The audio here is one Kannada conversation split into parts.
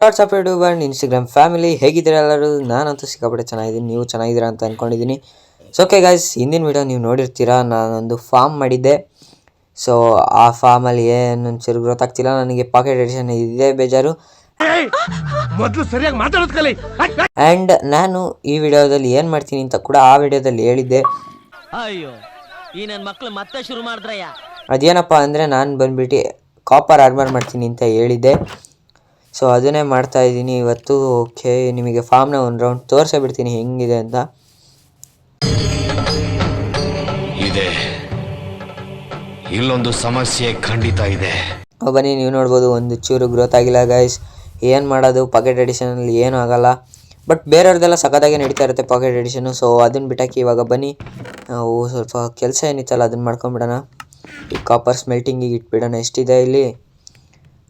WhatsApp YouTube and Instagram family ಹೇಗಿದ್ದೀರಾ ಎಲ್ಲರೂ? ನಾನಂತೂ ಸಿಕ್ಕಾಪಟ್ಟೆ ಚೆನ್ನಾಗಿದ್ದೀನಿ, ನೀವು ಚೆನ್ನಾಗಿದ್ದೀರಾ ಅಂತ ಅಂದ್ಕೊಂಡಿದ್ದೀನಿ. ಸೊ ಓಕೆ ಗೈಸ್, ಹಿಂದಿನ ವಿಡಿಯೋ ನೀವು ನೋಡಿರ್ತೀರಾ, ನಾನೊಂದು ಫಾರ್ಮ್ ಮಾಡಿದ್ದೆ. ಸೊ ಆ ಫಾರ್ಮಲ್ಲಿ ಏನು ಚೂರು ಗೊತ್ತಾಗ್ತಿಲ್ಲ ನನಗೆ. ಪಾಕೆಟ್ ಎಡಿಷನ್ ಇದೇ ಬೇಜಾರು. ಆ್ಯಂಡ್ ನಾನು ಈ ವಿಡಿಯೋದಲ್ಲಿ ಏನು ಮಾಡ್ತೀನಿ ಅಂತ ಕೂಡ ಆ ವಿಡಿಯೋದಲ್ಲಿ ಹೇಳಿದ್ದೆ. ಅಯ್ಯೋ, ಈ ನನ್ನ ಮಕ್ಕಳು ಮತ್ತೆ ಶುರು ಮಾಡಿದ್ರಯ್ಯ. ಅದೇನಪ್ಪ ಅಂದರೆ ನಾನು ಬಂದ್ಬಿಟ್ಟು ಕಾಪರ್ ಆರ್ಮರ್ ಮಾಡ್ತೀನಿ ಅಂತ ಹೇಳಿದ್ದೆ. ಸೊ ಅದನ್ನೇ ಮಾಡ್ತಾ ಇದ್ದೀನಿ ಇವತ್ತು. ಓಕೆ, ನಿಮಗೆ ಫಾರ್ಮ್ನ ಒಂದು ರೌಂಡ್ ತೋರಿಸೇ ಬಿಡ್ತೀನಿ ಹೆಂಗಿದೆ ಅಂತ. ಇದೆ, ಇಲ್ಲೊಂದು ಸಮಸ್ಯೆ ಖಂಡಿತ ಇದೆ. ಬನ್ನಿ, ನೀವು ನೋಡ್ಬೋದು ಒಂದು ಚೂರು ಗ್ರೋತ್ ಆಗಿಲ್ಲ ಗೈಸ್. ಏನು ಮಾಡೋದು, ಪಾಕೆಟ್ ಎಡಿಷನಲ್ಲಿ ಏನೂ ಆಗಲ್ಲ. ಬಟ್ ಬೇರೆಯವ್ರದ್ದೆಲ್ಲ ಸಖತ್ತಾಗಿ ನಡೀತಾ ಇರುತ್ತೆ ಪಾಕೆಟ್ ಎಡಿಷನು. ಸೊ ಅದನ್ನು ಬಿಟ್ಟಾಕಿ ಇವಾಗ ಬನ್ನಿ ನಾವು ಸ್ವಲ್ಪ ಕೆಲಸ ಏನಿತ್ತಲ್ಲ ಅದನ್ನು ಮಾಡ್ಕೊಂಬಿಡೋಣ. ಈ ಕಾಪರ್ ಸ್ಮೆಲ್ಟಿಂಗಿಗೆ ಇಟ್ಬಿಡೋಣ. ಎಷ್ಟಿದೆ ಇಲ್ಲಿ?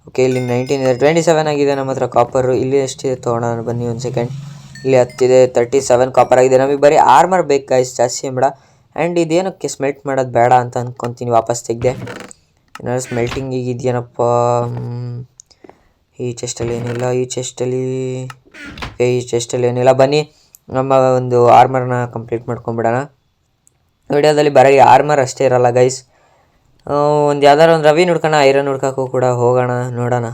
ಓಕೆ, ಇಲ್ಲಿ 19 ಇದೆ, 27 ಆಗಿದೆ ನಮ್ಮ ಹತ್ರ ಕಾಪರು. ಇಲ್ಲಿ ಎಷ್ಟಿದೆ ತೊಗೊಳೋಣ ಬನ್ನಿ ಒಂದು ಸೆಕೆಂಡ್. ಇಲ್ಲಿ 10 ಇದೆ, 37 ಕಾಪರ್ ಆಗಿದೆ. ನಮಗೆ ಬರೀ ಆರ್ಮರ್ ಬೇಕು ಗೈಸ್, ಜಾಸ್ತಿ ಬೇಡ. ಆ್ಯಂಡ್ ಇದೇನಕ್ಕೆ ಸ್ಮೆಲ್ಟ್ ಮಾಡೋದು ಬೇಡ ಅಂತ ಅಂದ್ಕೊತೀನಿ, ವಾಪಸ್ ತೆಗೆದೆ. ಏನಾದ್ರು ಸ್ಮೆಲ್ಟಿಂಗಿಗೆ ಇದೆಯೇನಪ್ಪ? ಈ ಚೆಸ್ಟಲ್ಲಿ ಏನಿಲ್ಲ, ಈ ಚೆಸ್ಟಲ್ಲಿ ಏನಿಲ್ಲ. ಬನ್ನಿ ನಮ್ಮ ಒಂದು ಆರ್ಮರ್ನ ಕಂಪ್ಲೀಟ್ ಮಾಡ್ಕೊಂಬಿಡೋಣ. ವಿಡಿಯೋದಲ್ಲಿ ಬರೀ ಆರ್ಮರ್ ಅಷ್ಟೇ ಇರಲ್ಲ ಗೈಸ್. ಒಂದು ಯಾವ್ದಾರು ಒಂದು ರವಿ ಹುಡ್ಕೋಣ, ಐರನ್ ಹುಡ್ಕೋಕ್ಕೂ ಕೂಡ ಹೋಗೋಣ, ನೋಡೋಣ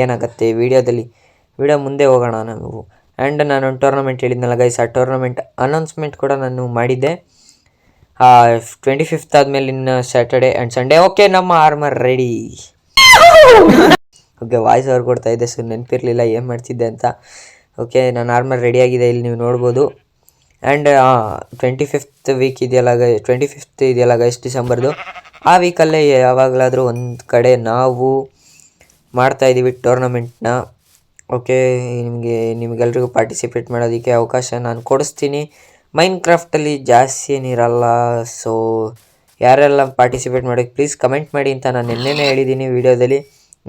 ಏನಾಗುತ್ತೆ ವಿಡಿಯೋದಲ್ಲಿ. ವಿಡಿಯೋ ಮುಂದೆ ಹೋಗೋಣ ನಾವು. ಆ್ಯಂಡ್ ನಾನೊಂದು ಟೂರ್ನಮೆಂಟ್ ಹೇಳಿದ್ನಲ್ಲ ಗೈಸ್, ಆ ಟೂರ್ನಮೆಂಟ್ ಅನೌನ್ಸ್ಮೆಂಟ್ ಕೂಡ ನಾನು ಮಾಡಿದ್ದೆ. 25th ಆದಮೇಲೆ ಇನ್ನು ಸ್ಯಾಟರ್ಡೆ ಆ್ಯಂಡ್ ಸಂಡೇ. ಓಕೆ, ನಮ್ಮ armour ready. Okay, voice over ಕೊಡ್ತಾ ಇದ್ದೆ, ಸೊ ನೆನಪಿರಲಿಲ್ಲ ಏನು ಮಾಡ್ತಿದ್ದೆ ಅಂತ. ಓಕೆ, ನನ್ನ ಆರ್ಮರ್ ರೆಡಿಯಾಗಿದೆ, ಇಲ್ಲಿ ನೀವು ನೋಡ್ಬೋದು. ಆ್ಯಂಡ್ 25th ವೀಕ್ ಇದೆಯಲ್ಲ 25th ಇದೆಯಲ್ಲ ಗೈಸ್ ಡಿಸೆಂಬರ್ದು, ಆ ವೀಕಲ್ಲೇ ಯಾವಾಗಲಾದರೂ ಒಂದು ಕಡೆ ನಾವು ಮಾಡ್ತಾಯಿದ್ದೀವಿ ಟೂರ್ನಮೆಂಟ್ನ. ಓಕೆ, ನಿಮಗೆಲ್ರಿಗೂ ಪಾರ್ಟಿಸಿಪೇಟ್ ಮಾಡೋದಕ್ಕೆ ಅವಕಾಶ ನಾನು ಕೊಡಿಸ್ತೀನಿ. ಮೈನ್ಕ್ರಾಫ್ಟಲ್ಲಿ ಜಾಸ್ತಿ ಏನಿರಲ್ಲ. ಸೊ ಯಾರೆಲ್ಲ ಪಾರ್ಟಿಸಿಪೇಟ್ ಮಾಡೋಕ್ಕೆ ಪ್ಲೀಸ್ ಕಮೆಂಟ್ ಮಾಡಿ ಅಂತ ನಾನು ನಿನ್ನೆನೇ ಹೇಳಿದ್ದೀನಿ ವಿಡಿಯೋದಲ್ಲಿ.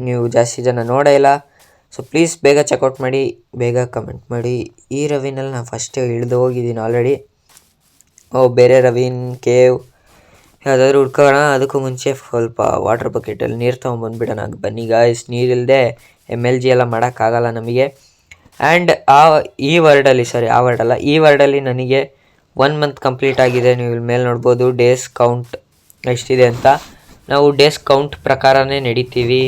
ನೀವು ಜಾಸ್ತಿ ಜನ ನೋಡೇ ಇಲ್ಲ. ಸೊ ಪ್ಲೀಸ್ ಬೇಗ ಚೆಕ್ಔಟ್ ಮಾಡಿ, ಬೇಗ ಕಮೆಂಟ್ ಮಾಡಿ. ಈ ರವಿನಲ್ಲಿ ನಾನು ಫಸ್ಟೇ ಇಳಿದು ಹೋಗಿದ್ದೀನಿ ಆಲ್ರೆಡಿ. ಬೇರೆ ರವಿನ್ ಕೇವ್ ಯಾವುದಾದ್ರೂ ಹುಡ್ಕೋಣ. ಅದಕ್ಕೂ ಮುಂಚೆ ಸ್ವಲ್ಪ ವಾಟರ್ ಬಕೆಟಲ್ಲಿ ನೀರು ತೊಗೊಂಬಂದ್ಬಿಡೋಣ. ಬನ್ನಿ ಗಾಯ್ಸ್, ನೀರಿಲ್ಲದೆ MLG ಎಲ್ಲ ಮಾಡೋಕ್ಕಾಗಲ್ಲ ನಮಗೆ. ಆ್ಯಂಡ್ ಈ ವರ್ಡಲ್ಲಿ ನನಗೆ 1 ಮಂತ್ ಕಂಪ್ಲೀಟ್ ಆಗಿದೆ. ನೀವು ಇಲ್ಲಿ ಮೇಲೆ ನೋಡ್ಬೋದು ಡೇಸ್ ಕೌಂಟ್ ಎಷ್ಟಿದೆ ಅಂತ. ನಾವು ಡೇಸ್ ಕೌಂಟ್ ಪ್ರಕಾರನೇ ನಡೀತೀವಿ.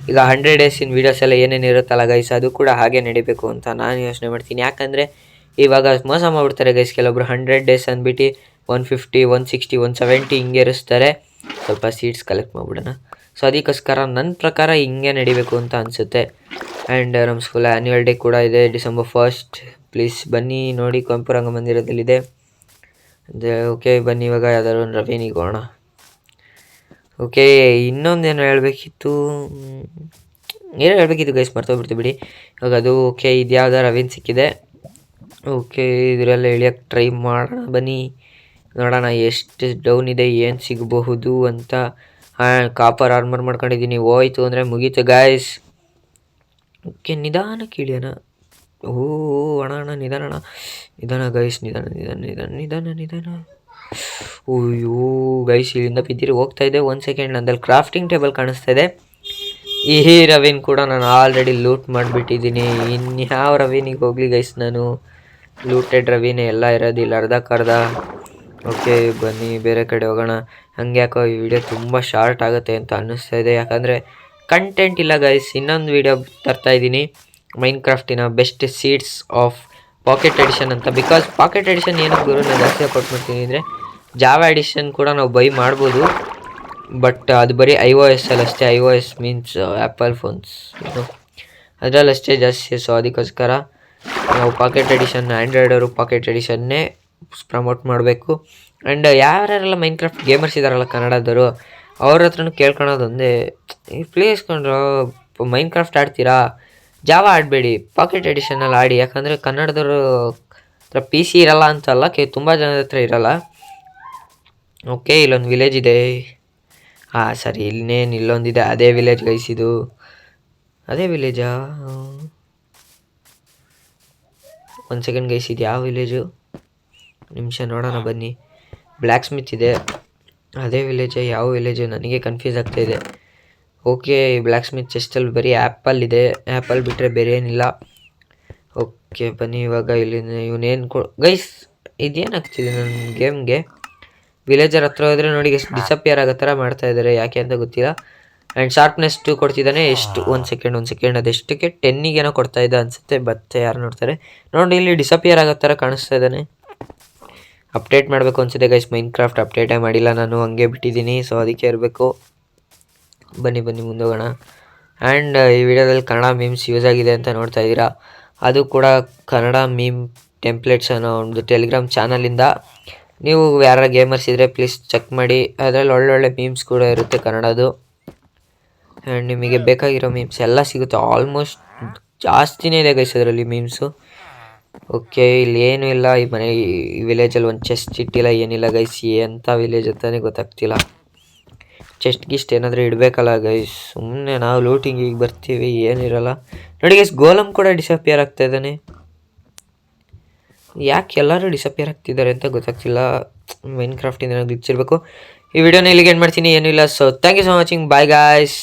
ಈಗ 100 ಡೇಸಿನ ವೀಡಿಯೋಸ್ ಎಲ್ಲ ಏನೇನು ಇರುತ್ತಲ್ಲ ಗೈಸ್, ಅದು ಕೂಡ ಹಾಗೆ ನಡಿಬೇಕು ಅಂತ ನಾನು ಯೋಚನೆ ಮಾಡ್ತೀನಿ. ಯಾಕಂದರೆ ಇವಾಗ ಮೋಸ ಮಾಡಿಬಿಡ್ತಾರೆ ಗೈಸ್ ಕೆಲವೊಬ್ರು. 100 ಡೇಸ್ ಅಂದ್ಬಿಟ್ಟು 150, 160, 170 ಹಿಂಗೆ ಇರಿಸ್ತಾರೆ. ಸ್ವಲ್ಪ ಸೀಡ್ಸ್ ಕಲೆಕ್ಟ್ ಮಾಡಿಬಿಡೋಣ. ಸೊ ಅದಕ್ಕೋಸ್ಕರ ನನ್ನ ಪ್ರಕಾರ ಹಿಂಗೆ ನಡಿಬೇಕು ಅಂತ ಅನಿಸುತ್ತೆ. ಆ್ಯಂಡ್ ನಮ್ಮ ಸ್ಕೂಲ್ ಆ್ಯನ್ಯುವಲ್ ಡೇ ಕೂಡ ಇದೆ ಡಿಸೆಂಬರ್ 1st. ಪ್ಲೀಸ್ ಬನ್ನಿ ನೋಡಿ, ಕುವೆಂಪು ರಂಗಮಂದಿರದಲ್ಲಿದೆ. ಓಕೆ ಬನ್ನಿ, ಇವಾಗ ಯಾವ್ದಾದ್ರು ಒಂದು ರವಿನಿಗೆ ಹೋಗೋಣ. ಓಕೆ, ಇನ್ನೊಂದೇನು ಹೇಳಬೇಕಿತ್ತು ಗೈಸ್, ಮರ್ತೋಗ್ಬಿಡ್ತೀವಿ ಬಿಡಿ ಇವಾಗ ಅದು. ಓಕೆ, ಇದು ಯಾವ್ದು ರವಿನ್ ಸಿಕ್ಕಿದೆ. ಓಕೆ, ಇದರೆಲ್ಲ ಇಳಿಯೋಕ್ಕೆ ಟ್ರೈ ಮಾಡೋಣ ಬನ್ನಿ, ನೋಡೋಣ ಎಷ್ಟು ಡೌನ್ ಇದೆ, ಏನು ಸಿಗಬಹುದು ಅಂತ. ಕಾಪರ್ ಆರ್ಮರ್ ಮಾಡ್ಕೊಂಡಿದ್ದೀನಿ, ಹೋಯ್ತು ಅಂದರೆ ಮುಗೀತು ಗಾಯ್ಸ್. ಓಕೆ, ನಿಧಾನಕ್ಕೆ ಇಳಿಯೋಣ. ಅಣ್ಣ ನಿಧಾನ ಗೈಸ್, ನಿಧಾನ. ಓಯ್ಯೋ ಗೈಸ್, ಇಲ್ಲಿಂದ ಬಿದ್ದಿರಿ ಹೋಗ್ತಾ ಇದೆ. 1 ಸೆಕೆಂಡ್, ನಂದಲ್ಲಿ ಕ್ರಾಫ್ಟಿಂಗ್ ಟೇಬಲ್ ಕಾಣಿಸ್ತಾ ಇದೆ. ಈ ರವಿನ್ ಕೂಡ ನಾನು ಆಲ್ರೆಡಿ ಲೂಟ್ ಮಾಡಿಬಿಟ್ಟಿದ್ದೀನಿ. ಇನ್ಯಾವ ರವಿನಿಗೆ ಹೋಗಲಿ ಗೈಸ್, ನಾನು ಲೂಟೆಡ್ ರವಿನೇ ಎಲ್ಲ ಇರೋದಿಲ್ಲ, ಅರ್ಧಕ್ಕರ್ಧ. ಓಕೆ ಬನ್ನಿ, ಬೇರೆ ಕಡೆ ಹೋಗೋಣ. ಹಂಗೆ ಯಾಕೋ ಈ ವಿಡಿಯೋ ತುಂಬ ಶಾರ್ಟ್ ಆಗುತ್ತೆ ಅಂತ ಅನ್ನಿಸ್ತಾ ಇದೆ, ಯಾಕಂದರೆ ಕಂಟೆಂಟ್ ಇಲ್ಲ ಗೈಸ್. ಇನ್ನೊಂದು ವಿಡಿಯೋ ತರ್ತಾಯಿದ್ದೀನಿ, ಮೈನ್ಕ್ರಾಫ್ಟಿನ best seeds of pocket edition ಅಂತ. ಬಿಕಾಸ್ ಪಾಕೆಟ್ ಎಡಿಷನ್ ಏನಕ್ಕೆ ಗುರು ನಾನು ಜಾಸ್ತಿ ಸಪೋರ್ಟ್ ಮಾಡ್ತೀನಿ ಅಂದರೆ, ಜಾವಾ ಎಡಿಷನ್ ಕೂಡ ನಾವು ಬೈ ಮಾಡ್ಬೋದು, ಬಟ್ ಅದು ಬರೀ iOS ಅಲ್ಲಿ ಅಷ್ಟೇ. iOS ಮೀನ್ಸ್ ಆ್ಯಪಲ್ ಫೋನ್ಸ್, ಅದರಲ್ಲಷ್ಟೇ ಜಾಸ್ತಿ. ಸೊ ಅದಕ್ಕೋಸ್ಕರ ನಾವು ಪಾಕೆಟ್ ಎಡಿಷನ್, ಆ್ಯಂಡ್ರಾಯ್ಡ್ ಅವರು ಪಾಕೆಟ್ ಎಡಿಷನ್ನೇ ಪ್ರಮೋಟ್ ಮಾಡಬೇಕು. ಆ್ಯಂಡ್ ಯಾರೆಲ್ಲ ಮೈನ್ಕ್ರಾಫ್ಟ್ ಗೇಮರ್ಸ್ ಇದ್ದಾರಲ್ಲ ಕನ್ನಡದವರು, ಅವ್ರ ಹತ್ರನೂ ಕೇಳ್ಕೊಳೋದು ಒಂದೇ, ಪ್ಲೀಸ್ ಕೊಂಡ್ರು ಮೈನ್ಕ್ರಾಫ್ಟ್ ಆಡ್ತೀರಾ, ಜಾವಾ ಆಡಬೇಡಿ, ಪಾಕೆಟ್ ಎಡಿಷನಲ್ಲಿ ಆಡಿ. ಯಾಕಂದರೆ ಕನ್ನಡದವರು ಹತ್ರ PC ಇರಲ್ಲ ಅಂತಲ್ಲ, ತುಂಬ ಜನದ ಹತ್ರ ಇರಲ್ಲ. ಓಕೆ, ಇಲ್ಲೊಂದು ವಿಲೇಜ್ ಇದೆ. ಸರಿ, ಇಲ್ಲೊಂದಿದೆ, ಅದೇ ವಿಲೇಜ್ ಗೈಸ್, ಇದು ಅದೇ ವಿಲೇಜಾ? 1 ಸೆಕೆಂಡ್ ಗೈಸ್, ಇದು ಯಾವ ವಿಲೇಜು? ನಿಮಿಷ ನೋಡೋಣ ಬನ್ನಿ. ಬ್ಲ್ಯಾಕ್ ಸ್ಮಿತ್ ಇದೆ, ಅದೇ ವಿಲೇಜ್ ಯಾವ ವಿಲೇಜು ನನಗೆ ಕನ್ಫ್ಯೂಸ್ ಆಗ್ತಾಯಿದೆ. ಓಕೆ ಬ್ಲ್ಯಾಕ್ ಸ್ಮಿತ್ ಚೆಸ್ಟಲ್ಲಿ ಬರೀ ಆ್ಯಪಲ್ ಇದೆ, ಆ್ಯಪಲ್ ಬಿಟ್ಟರೆ ಬೇರೆ ಏನಿಲ್ಲ. ಓಕೆ ಬನ್ನಿ ಇವಾಗ ಇಲ್ಲಿ ಇವನೇನು ಗೈಸ್ ಇದೇನಾಗ್ತಿದೆ ನನ್ನ ಗೇಮ್ಗೆ. ವಿಲೇಜರ್ ಹತ್ರ ಹೋದರೆ ನೋಡಿ ಎಷ್ಟು ಡಿಸಪಿಯರ್ ಆಗೋ ಥರ ಮಾಡ್ತಾ ಇದ್ದಾರೆ, ಯಾಕೆ ಅಂತ ಗೊತ್ತಿಲ್ಲ. And sharpness 2 ಕೊಡ್ತಿದ್ದಾನೆ. ಎಷ್ಟು ಒಂದು ಸೆಕೆಂಡ್ ಅದೆಷ್ಟಕ್ಕೆ 10ಗೇನೋ ಕೊಡ್ತಾ ಇದ್ದ ಅನಿಸುತ್ತೆ. ಮತ್ತೆ ಯಾರು ನೋಡ್ತಾರೆ ನೋಡಿ, ಇಲ್ಲಿ ಡಿಸಪಿಯರ್ ಆಗೋ ಥರ ಕಾಣಿಸ್ತಾ ಇದ್ದಾನೆ. ಅಪ್ಡೇಟ್ ಮಾಡಬೇಕು ಅನಿಸುತ್ತೆ ಗೈಸ್. ಮೈನ್ಕ್ರಾಫ್ಟ್ ಅಪ್ಡೇಟೇ ಮಾಡಿಲ್ಲ ನಾನು, ಹಂಗೆ ಬಿಟ್ಟಿದ್ದೀನಿ. ಸೊ ಅದಕ್ಕೆ ಇರಬೇಕು. ಬನ್ನಿ ಮುಂದೆ ಹೋಗೋಣ. ಆ್ಯಂಡ್ ಈ ವಿಡಿಯೋದಲ್ಲಿ ಕನ್ನಡ ಮೀಮ್ಸ್ ಯೂಸ್ ಆಗಿದೆ ಅಂತ ನೋಡ್ತಾ ಇದ್ದೀರಾ. ಅದು ಕೂಡ ಕನ್ನಡ ಮೀಮ್ ಟೆಂಪ್ಲೇಟ್ಸ್ ಅನ್ನೋ ಒಂದು ಟೆಲಿಗ್ರಾಮ್ ಚಾನಲಿಂದ. ನೀವು ಯಾರ ಗೇಮರ್ಸ್ ಇದ್ದರೆ ಪ್ಲೀಸ್ ಚೆಕ್ ಮಾಡಿ, ಅದರಲ್ಲಿ ಒಳ್ಳೊಳ್ಳೆ ಮೀಮ್ಸ್ ಕೂಡ ಇರುತ್ತೆ ಕನ್ನಡದು. ಆ್ಯಂಡ್ ನಿಮಗೆ ಬೇಕಾಗಿರೋ ಮೀಮ್ಸ್ ಎಲ್ಲ ಸಿಗುತ್ತೆ. ಆಲ್ಮೋಸ್ಟ್ ಜಾಸ್ತಿನೇ ಇದೆ ಗೈಸ್ ಅದರಲ್ಲಿ ಮೀಮ್ಸು. ಓಕೆ ಇಲ್ಲಿ ಏನೂ ಇಲ್ಲ, ಈ ಮನೆ ಈ ವಿಲೇಜಲ್ಲಿ ಒಂದು ಚೆಸ್ಟ್ ಇಟ್ಟಿಲ್ಲ, ಏನಿಲ್ಲ ಗೈಸ್. ಎಂಥ ವಿಲೇಜ್ ಅಂತಾನೆ ಗೊತ್ತಾಗ್ತಿಲ್ಲ. ಚೆಸ್ಟ್ ಗಿಸ್ಟ್ ಏನಾದರೂ ಇಡಬೇಕಲ್ಲ ಗೈಸ್, ಸುಮ್ಮನೆ ನಾವು ಲೂಟಿಂಗಿಗೆ ಬರ್ತೀವಿ, ಏನಿರಲ್ಲ. ನೋಡಿ ಗೈಸ್ ಗೋಲಮ್ ಕೂಡ ಡಿಸಪಿಯರ್ ಆಗ್ತಾ ಇದ್ದಾನೆ. ಯಾಕೆ ಎಲ್ಲರೂ ಡಿಸಪಿಯರ್ ಆಗ್ತಿದ್ದಾರೆ ಅಂತ ಗೊತ್ತಾಗ್ತಿಲ್ಲ. ಮೈನ್ಕ್ರಾಫ್ಟಿಂದ ಏನಾದ್ರು ಗ್ಲಿಚ್ ಇರಬೇಕು. ಈ ವಿಡಿಯೋನ ಇಲ್ಲಿಗೆ ಎಂಡ್ ಮಾಡ್ತೀನಿ, ಏನೂ ಇಲ್ಲ. So thank you so watching, bye guys.